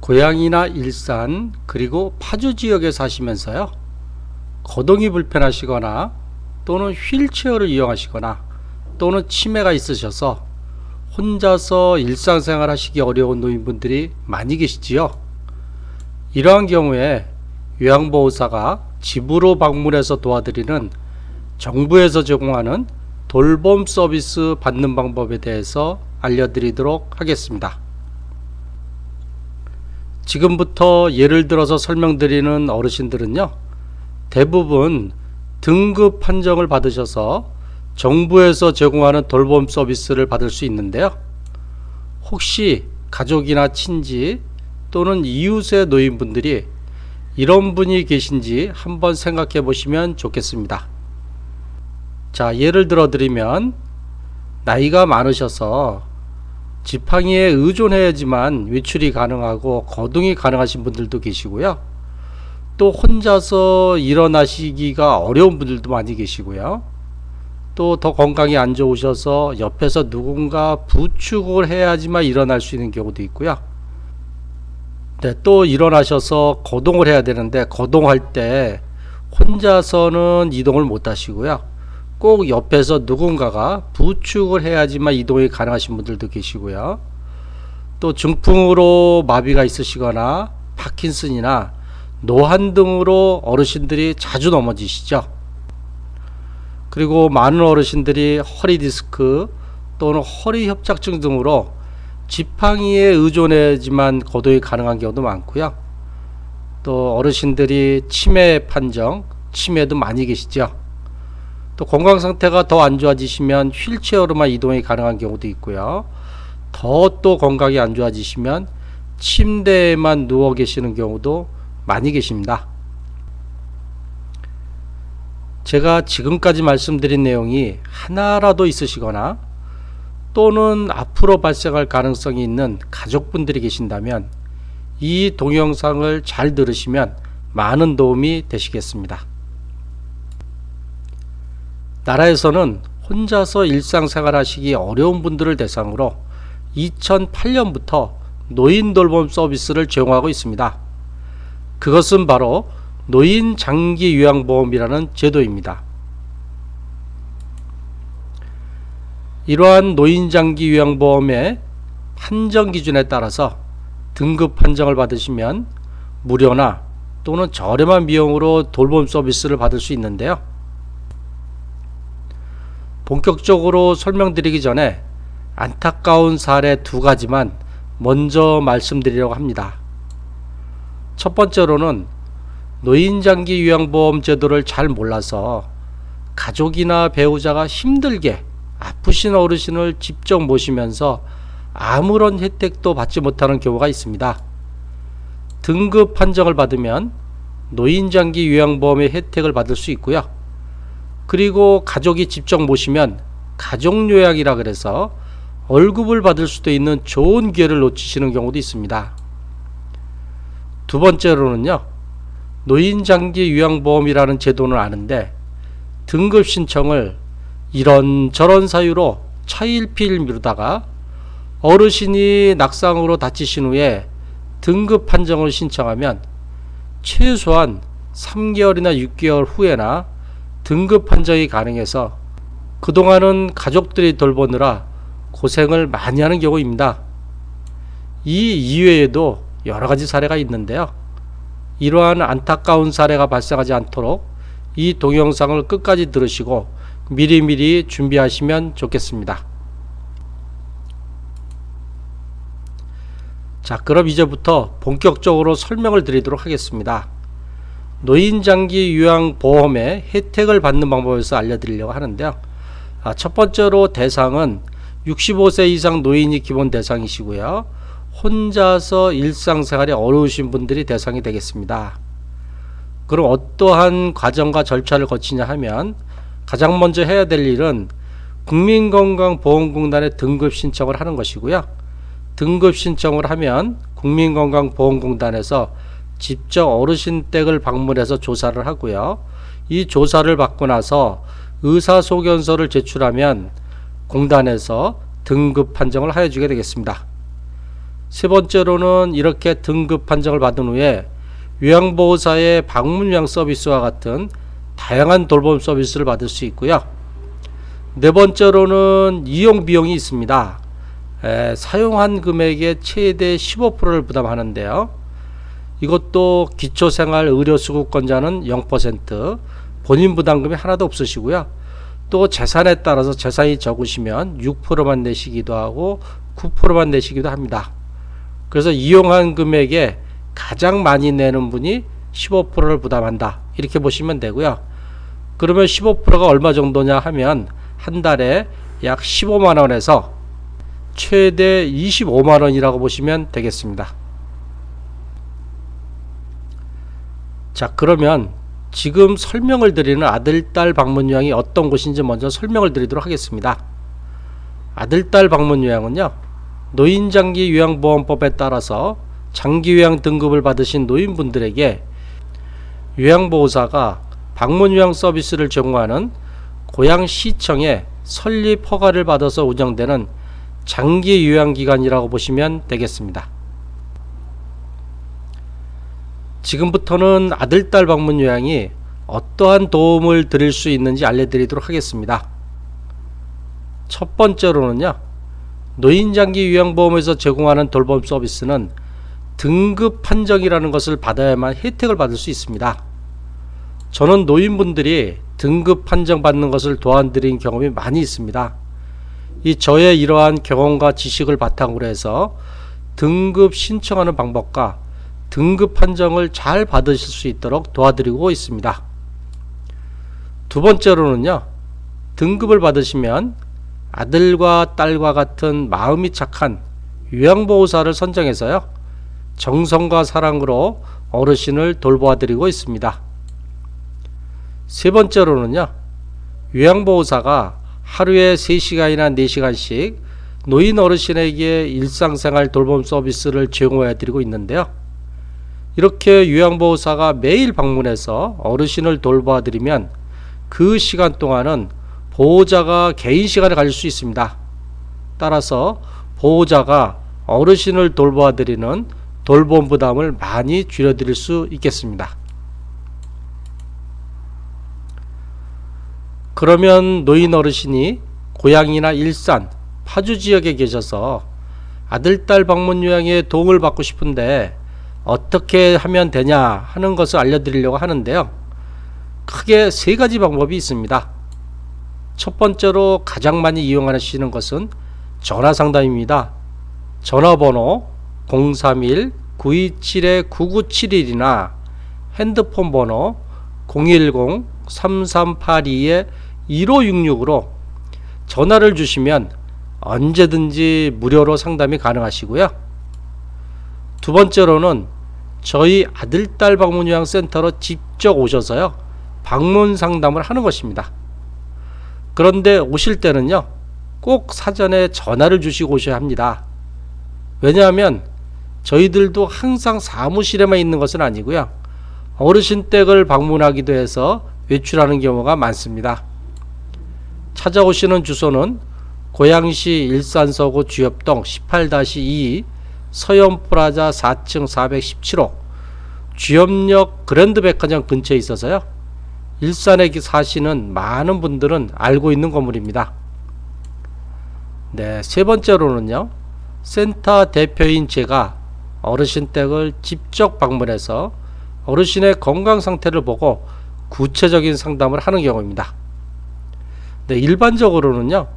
고양이나 일산 그리고 파주 지역에 사시면서요, 거동이 불편하시거나 또는 휠체어를 이용하시거나 또는 치매가 있으셔서 혼자서 일상생활 하시기 어려운 노인분들이 많이 계시지요. 이러한 경우에 요양보호사가 집으로 방문해서 도와드리는 정부에서 제공하는 돌봄 서비스 받는 방법에 대해서 알려드리도록 하겠습니다. 지금부터 예를 들어서 설명드리는 어르신들은요, 대부분 등급 판정을 받으셔서 정부에서 제공하는 돌봄 서비스를 받을 수 있는데요, 혹시 가족이나 친지 또는 이웃의 노인분들이 이런 분이 계신지 한번 생각해 보시면 좋겠습니다. 자, 예를 들어 드리면 나이가 많으셔서 지팡이에 의존해야지만 외출이 가능하고 거동이 가능하신 분들도 계시고요, 또 혼자서 일어나시기가 어려운 분들도 많이 계시고요, 또 더 건강이 안 좋으셔서 옆에서 누군가 부축을 해야지만 일어날 수 있는 경우도 있고요. 네, 또 일어나셔서 거동을 해야 되는데 거동할 때 혼자서는 이동을 못 하시고요, 꼭 옆에서 누군가가 부축을 해야지만 이동이 가능하신 분들도 계시고요, 또 중풍으로 마비가 있으시거나 파킨슨이나 노한 등으로 어르신들이 자주 넘어지시죠. 그리고 많은 어르신들이 허리 디스크 또는 허리 협착증 등으로 지팡이에 의존해야지만 거동이 가능한 경우도 많고요, 또 어르신들이 치매 판정, 치매도 많이 계시죠. 또 건강 상태가 더 안 좋아지시면 휠체어로만 이동이 가능한 경우도 있고요, 또 건강이 안 좋아지시면 침대에만 누워 계시는 경우도 많이 계십니다. 제가 지금까지 말씀드린 내용이 하나라도 있으시거나 또는 앞으로 발생할 가능성이 있는 가족분들이 계신다면 이 동영상을 잘 들으시면 많은 도움이 되시겠습니다. 나라에서는 혼자서 일상생활 하시기 어려운 분들을 대상으로 2008년부터 노인 돌봄 서비스를 제공하고 있습니다. 그것은 바로 노인 장기 요양보험이라는 제도입니다. 이러한 노인 장기 요양보험의 판정 기준에 따라서 등급 판정을 받으시면 무료나 또는 저렴한 비용으로 돌봄 서비스를 받을 수 있는데요, 본격적으로 설명드리기 전에 안타까운 사례 두 가지만 먼저 말씀드리려고 합니다. 첫 번째로는 노인장기 요양보험 제도를 잘 몰라서 가족이나 배우자가 힘들게 아프신 어르신을 직접 모시면서 아무런 혜택도 받지 못하는 경우가 있습니다. 등급 판정을 받으면 노인장기 요양보험의 혜택을 받을 수 있고요, 그리고 가족이 직접 모시면 가족요양이라 그래서 월급을 받을 수도 있는 좋은 기회를 놓치시는 경우도 있습니다. 두 번째로는요, 노인장기 요양보험이라는 제도는 아는데 등급 신청을 이런저런 사유로 차일피일 미루다가 어르신이 낙상으로 다치신 후에 등급 판정을 신청하면 최소한 3개월이나 6개월 후에나 등급 판정이 가능해서 그동안은 가족들이 돌보느라 고생을 많이 하는 경우입니다. 이 이외에도 여러가지 사례가 있는데요, 이러한 안타까운 사례가 발생하지 않도록 이 동영상을 끝까지 들으시고 미리미리 준비하시면 좋겠습니다. 자, 그럼 이제부터 본격적으로 설명을 드리도록 하겠습니다. 노인장기 요양보험의 혜택을 받는 방법에서 알려드리려고 하는데요, 첫 번째로 대상은 65세 이상 노인이 기본 대상이시고요, 혼자서 일상생활이 어려우신 분들이 대상이 되겠습니다. 그럼 어떠한 과정과 절차를 거치냐 하면 가장 먼저 해야 될 일은 국민건강보험공단에 등급 신청을 하는 것이고요, 등급 신청을 하면 국민건강보험공단에서 직접 어르신 댁을 방문해서 조사를 하고요, 이 조사를 받고 나서 의사소견서를 제출하면 공단에서 등급 판정을 하여 주게 되겠습니다. 세 번째로는 이렇게 등급 판정을 받은 후에 요양보호사의 방문 요양 서비스와 같은 다양한 돌봄 서비스를 받을 수 있고요. 네 번째로는 이용 비용이 있습니다. 사용한 금액의 최대 15%를 부담하는데요. 이것도 기초생활 의료수급권자는 0%, 본인 부담금이 하나도 없으시고요. 또 재산에 따라서 재산이 적으시면 6%만 내시기도 하고 9%만 내시기도 합니다. 그래서 이용한 금액에 가장 많이 내는 분이 15%를 부담한다, 이렇게 보시면 되고요. 그러면 15%가 얼마 정도냐 하면 한 달에 약 15만원에서 최대 25만원이라고 보시면 되겠습니다. 자, 그러면 지금 설명을 드리는 아들딸 방문 요양이 어떤 곳인지 먼저 설명을 드리도록 하겠습니다. 아들딸 방문 요양은요, 노인장기 요양보험법에 따라서 장기 요양 등급을 받으신 노인분들에게 요양보호사가 방문 요양 서비스를 제공하는 고양시청의 설립 허가를 받아서 운영되는 장기 요양기관이라고 보시면 되겠습니다. 지금부터는 아들딸 방문 요양이 어떠한 도움을 드릴 수 있는지 알려드리도록 하겠습니다. 첫 번째로는요, 노인장기 요양보험에서 제공하는 돌봄 서비스는 등급 판정이라는 것을 받아야만 혜택을 받을 수 있습니다. 저는 노인분들이 등급 판정 받는 것을 도와드린 경험이 많이 있습니다. 이 저의 이러한 경험과 지식을 바탕으로 해서 등급 신청하는 방법과 등급 판정을 잘 받으실 수 있도록 도와드리고 있습니다. 두 번째로는요, 등급을 받으시면 아들과 딸과 같은 마음이 착한 요양보호사를 선정해서요, 정성과 사랑으로 어르신을 돌보아드리고 있습니다. 세 번째로는요, 요양보호사가 하루에 3시간이나 4시간씩 노인 어르신에게 일상생활 돌봄 서비스를 제공해드리고 있는데요. 이렇게 요양보호사가 매일 방문해서 어르신을 돌봐드리면 그 시간 동안은 보호자가 개인 시간을 가질 수 있습니다. 따라서 보호자가 어르신을 돌봐드리는 돌봄 부담을 많이 줄여드릴 수 있겠습니다. 그러면 노인 어르신이 고향이나 일산, 파주 지역에 계셔서 아들딸 방문 요양에 도움을 받고 싶은데 어떻게 하면 되냐 하는 것을 알려드리려고 하는데요. 크게 세 가지 방법이 있습니다. 첫 번째로 가장 많이 이용하시는 것은 전화 상담입니다. 전화번호 031-927-9971이나 핸드폰 번호 010-3382-1566으로 전화를 주시면 언제든지 무료로 상담이 가능하시고요. 두 번째로는 저희 아들딸 방문 요양 센터로 직접 오셔서요, 방문 상담을 하는 것입니다. 그런데 오실 때는요, 꼭 사전에 전화를 주시고 오셔야 합니다. 왜냐하면 저희들도 항상 사무실에만 있는 것은 아니고요, 어르신 댁을 방문하기도 해서 외출하는 경우가 많습니다. 찾아오시는 주소는 고양시 일산서구 주엽동 18-2 서현프라자 4층 417호 주엽역 그랜드백화점 근처에 있어서요, 일산에 사시는 많은 분들은 알고 있는 건물입니다. 네, 세 번째로는요, 센터 대표인 제가 어르신 댁을 직접 방문해서 어르신의 건강 상태를 보고 구체적인 상담을 하는 경우입니다. 네, 일반적으로는요,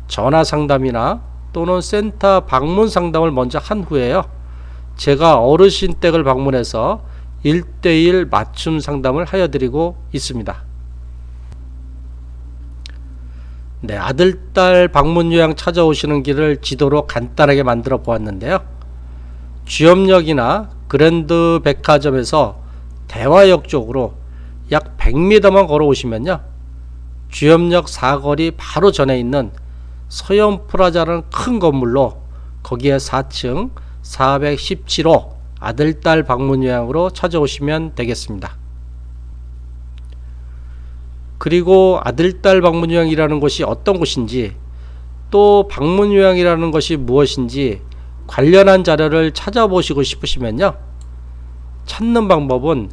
전화 상담이나 또는 센터 방문 상담을 먼저 한 후에요, 제가 어르신 댁을 방문해서 1:1 맞춤 상담을 하여드리고 있습니다. 네, 아들딸 방문 요양 찾아오시는 길을 지도로 간단하게 만들어 보았는데요. 주엽역이나 그랜드 백화점에서 대화역 쪽으로 약 100m만 걸어오시면요, 주엽역 사거리 바로 전에 있는 서현프라자라는 큰 건물로 거기에 4층 417호 아들딸 방문 요양으로 찾아오시면 되겠습니다. 그리고 아들딸 방문 요양이라는 곳이 어떤 곳인지, 또 방문 요양이라는 것이 무엇인지 관련한 자료를 찾아보시고 싶으시면요, 찾는 방법은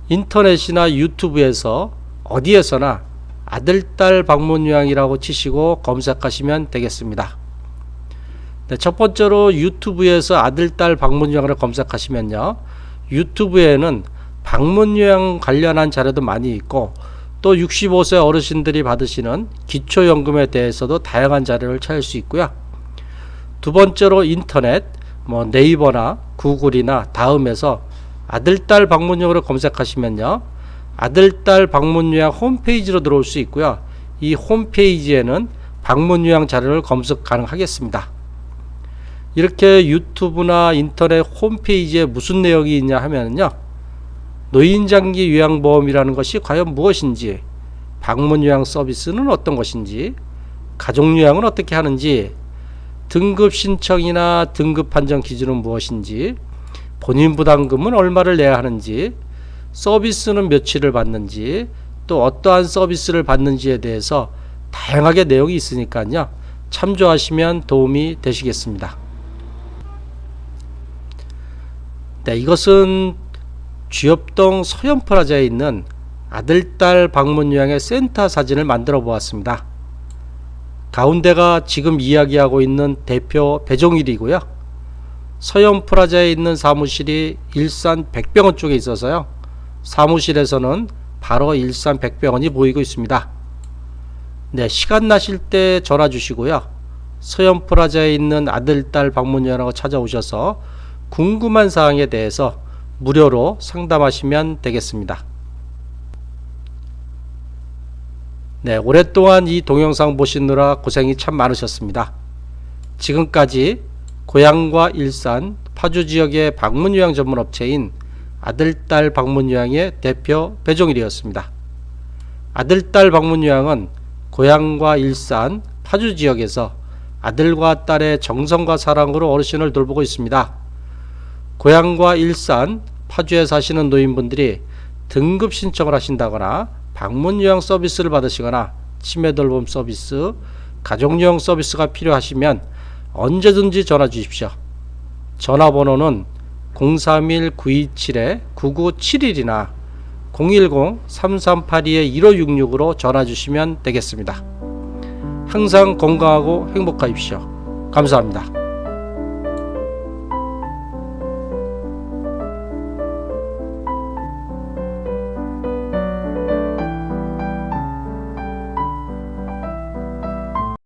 인터넷이나 유튜브에서 어디에서나 아들딸 방문 요양이라고 치시고 검색하시면 되겠습니다. 네, 첫 번째로 유튜브에서 아들딸 방문 요양을 검색하시면요, 유튜브에는 방문 요양 관련한 자료도 많이 있고, 또 65세 어르신들이 받으시는 기초연금에 대해서도 다양한 자료를 찾을 수 있고요. 두 번째로 인터넷, 네이버나 구글이나 다음에서 아들딸 방문 요양을 검색하시면요, 아들딸 방문 요양 홈페이지로 들어올 수 있고요. 이 홈페이지에는 방문 요양 자료를 검색 가능하겠습니다. 이렇게 유튜브나 인터넷 홈페이지에 무슨 내용이 있냐 하면요, 노인장기 요양보험이라는 것이 과연 무엇인지, 방문 요양 서비스는 어떤 것인지, 가족 요양은 어떻게 하는지, 등급 신청이나 등급 판정 기준은 무엇인지, 본인 부담금은 얼마를 내야 하는지, 서비스는 며칠을 받는지, 또 어떠한 서비스를 받는지에 대해서 다양하게 내용이 있으니까요, 참조하시면 도움이 되시겠습니다. 네, 이것은 쥐업동 서현프라자에 있는 아들딸 방문 요양의 센터 사진을 만들어 보았습니다. 가운데가 지금 이야기하고 있는 대표 배종일이고요. 서현프라자에 있는 사무실이 일산 백병원 쪽에 있어서요, 사무실에서는 바로 일산 백병원이 보이고 있습니다. 네, 시간 나실 때 전화 주시고요, 서현프라자에 있는 아들딸 방문 요양하고 찾아오셔서 궁금한 사항에 대해서 무료로 상담하시면 되겠습니다. 네, 오랫동안 이 동영상 보시느라 고생이 참 많으셨습니다. 지금까지 고양과 일산, 파주 지역의 방문 요양 전문 업체인 아들딸 방문 요양의 대표 배종일이었습니다. 아들딸 방문 요양은 고양과 일산, 파주 지역에서 아들과 딸의 정성과 사랑으로 어르신을 돌보고 있습니다. 고양과 일산, 파주에 사시는 노인분들이 등급 신청을 하신다거나 방문 요양 서비스를 받으시거나 치매 돌봄 서비스, 가족 요양 서비스가 필요하시면 언제든지 전화 주십시오. 전화번호는 031-927-9971이나 010-3382-1566으로 전화 주시면 되겠습니다. 항상 건강하고 행복하십시오. 감사합니다.